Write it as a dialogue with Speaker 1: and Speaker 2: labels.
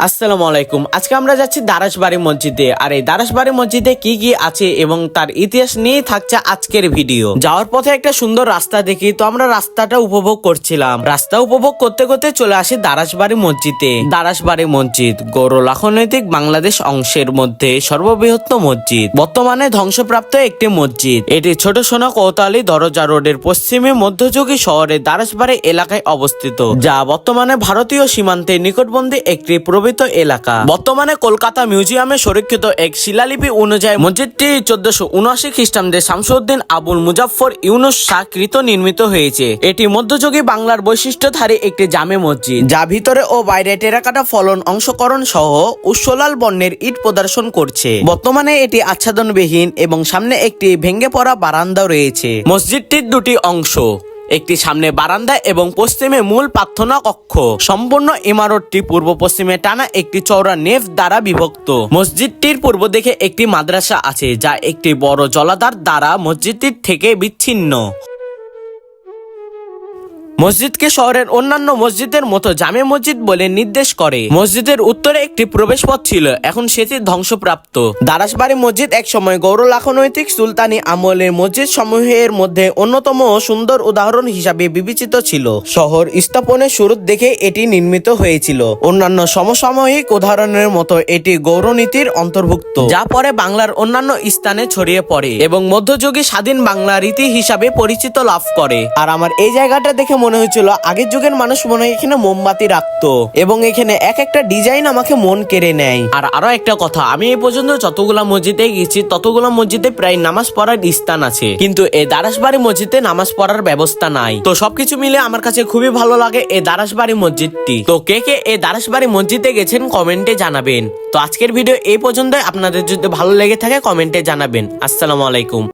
Speaker 1: আসসালামু আলাইকুম। আজকে আমরা যাচ্ছি দারাসবাড়ি মসজিদে। আর এই দারাসবাড়ি মসজিদে কি কি আছে এবং তার ইতিহাস নিয়ে থাকছে আজকের ভিডিও। যাওয়ার পথে একটা সুন্দর রাস্তা দেখি, তো আমরা রাস্তাটা উপভোগ করছিলাম। রাস্তা উপভোগ করতে করতে চলে আসি দারাসবাড়ি মসজিদে। দারাসবাড়ি মসজিদ গৌরল অর্থনৈতিক বাংলাদেশ অংশের মধ্যে সর্ববৃহৎ মসজিদ, বর্তমানে ধ্বংসপ্রাপ্ত একটি মসজিদ। এটি ছোট সোনা কোতোয়ালি দরজা রোডের পশ্চিমে মধ্যযুগী শহরে দারাসবাড়ি এলাকায় অবস্থিত, যা বর্তমানে ভারতীয় সীমান্তের নিকটবর্তী একটি প্রবৃত এলাকা। বর্তমানে কলকাতা মিউজিয়ামে সংরক্ষিত এক শিলালিপি অনুযায়ী মসজিদটি 1479 খ্রিস্টাব্দে শামসুদ্দিন আবুল মুজাফফর ইউনুস শাহ কৃত নির্মিত হয়েছে। এটি মধ্যযুগী বাংলার বৈশিষ্ট্যধারী একটি জামে মসজিদ, যা ভিতরে ও বাইরে টেরাকাটা ফলন অংশকরণ সহ উচ্চলাল বর্ণের ইট প্রদর্শন করছে। বর্তমানে এটি আচ্ছাদনবিহীন এবং সামনে একটি ভেঙে পড়া বারান্দা রয়েছে। মসজিদটির দুটি অংশ, একটি সামনে বারান্দা এবং পশ্চিমে মূল প্রার্থনা কক্ষ। সম্পূর্ণ ইমারতটি পূর্ব পশ্চিমে টানা একটি চওড়া নেফ দ্বারা বিভক্ত। মসজিদটির পূর্ব দিকে একটি মাদ্রাসা আছে, যা একটি বড় জলাধার দ্বারা মসজিদটির থেকে বিচ্ছিন্ন। মসজিদকে শহরের অন্যান্য মসজিদের মতো জামে মসজিদ বলে নির্দেশ করে। মসজিদের উত্তরে একটি প্রবেশ পথ ছিল, এখন সেটি ধ্বংসপ্রাপ্ত। দারাসবাড়ি মসজিদ এক সময় গৌরল অর্থনৈতিক সুলতানি আমলের মসজিদ সমূহের মধ্যে অন্যতম ও সুন্দর উদাহরণ হিসাবে বিবেচিত ছিল। শহর স্থাপনের শুরু দেখে এটি নির্মিত হয়েছিল। অন্যান্য সমসাময়িক উদাহরণের মতো এটি গৌরনীতির অন্তর্ভুক্ত, যা পরে বাংলার অন্যান্য স্থানে ছড়িয়ে পড়ে এবং মধ্যযুগী স্বাধীন বাংলা রীতি হিসাবে পরিচিত লাভ করে। আর আমার এই জায়গাটা দেখে মনে হয়েছিল আগের যুগের মানুষ মনে হয় এখানে মোমবাতি রাখতো, এবং এখানে এক একটা ডিজাইন আমাকে মন কেড়ে নেয়। আর আরো একটা কথা, আমি এই পর্যন্ত যতগুলা মসজিদে গেছি ততগুলা মসজিদে প্রায় নামাজ পড়ার স্থান আছে, কিন্তু এই দারাসবাড়ি মসজিদে নামাজ পড়ার ব্যবস্থা নাই। তো সবকিছু মিলে আমার কাছে খুবই ভালো লাগে এই দারাসবাড়ি মসজিদটি। তো কে কে এই দারাসবাড়ি মসজিদে গেছেন কমেন্টে জানাবেন। তো আজকের ভিডিও এই পর্যন্ত। আপনাদের যদি ভালো লেগে থাকে কমেন্টে জানাবেন। আসসালামু আলাইকুম।